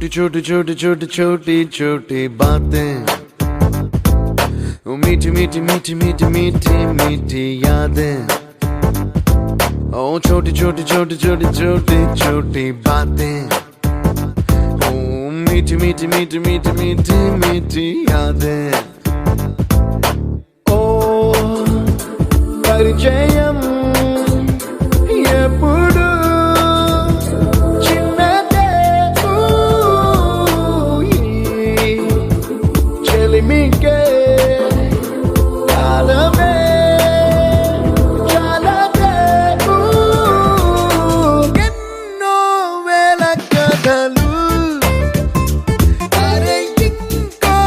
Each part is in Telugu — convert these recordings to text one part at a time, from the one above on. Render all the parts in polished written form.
छोटी छोटी छोटी छोटी छोटी छोटी बातें, मीठी मीठी मीठी मीठी मीठी मीठी यादें। ओ छोटी छोटी छोटी छोटी छोटी छोटी बातें, ओ मीठी मीठी मीठी मीठी मीठी मीठी यादें। ओ परिचयम ఎప్పుడు చిన్నదే చెలిమికే కాలమే చాలదే ఎన్నో వేల కథలు అరే ఇంకో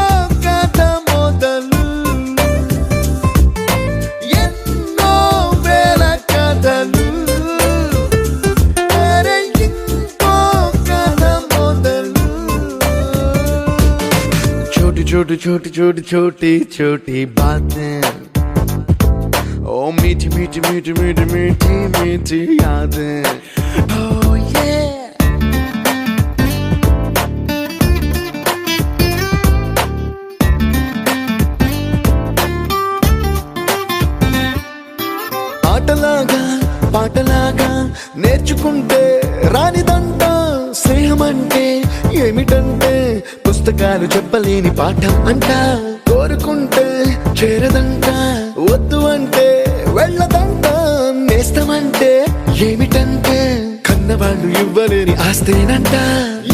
కథ మొదలు ఎన్నో వేల కథలు छोटी छोटी छोटी छोटी छोटी बातें, ओ मीठी मीठी मीठी मीठी मीठी मीठी यादें। Oh yeah, ఆటలాగా పాటలాగా నేర్చుకుంటే రానిదంట స్నేహం అంటే ఏమిటంటే పుస్తకాలు చెప్పలేని పాఠం అంట కోరుకుంటే చేరదంట వద్దు అంటే వెళ్ళదంట నేస్తమంటే ఏమిటంటే కన్నవాళ్ళు ఇవ్వలేని ఆస్తేనంట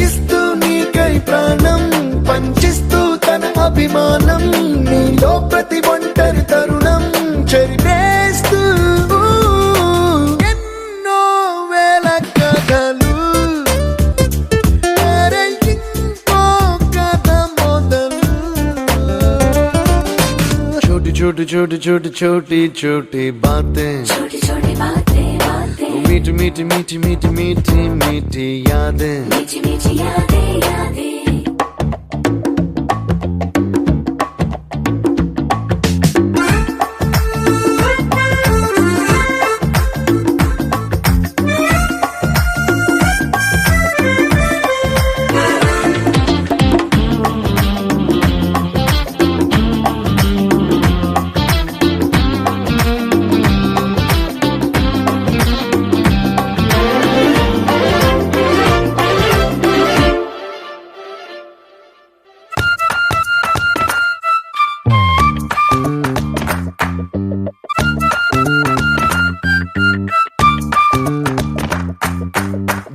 ఇస్తూ నీకై ప్రాణం పంచిస్తూ తన అభిమానం నీలో ప్రతి ఒంటరి తరుణం చెరిపేస్తూ ఎన్నో వేల కథలు छोटी छोटी छोटी छोटी छोटी बातें, छोटी छोटी बातें बातें, मीठी मीठी मीठी मीठी मीठी मीठी यादें, मीठी मीठी यादें यादें।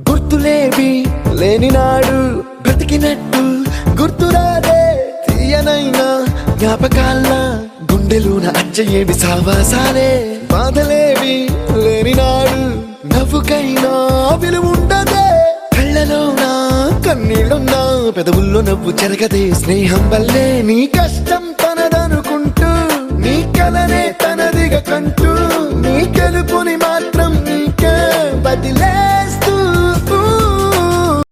గుర్తులేవి లేని నాడు బ్రతికినట్టు గుర్తురాదే తీయనైనా జ్ఞాపకాల గుండెలోన అచ్చయేవి సావాసాలే బాధలేవి లేని నాడు నవ్వుకైనా విలువుండదే కళ్ళలోన కన్నీళ్ళున్నా పెదవుల్లో నవ్వు చెరగదే స్నేహం వల్లే నీ కష్టం తనదనుకుంటూ నీ కలనే తనదిగా కంటూ నీ గెలుపుని మాత్రం నీకే బదిలే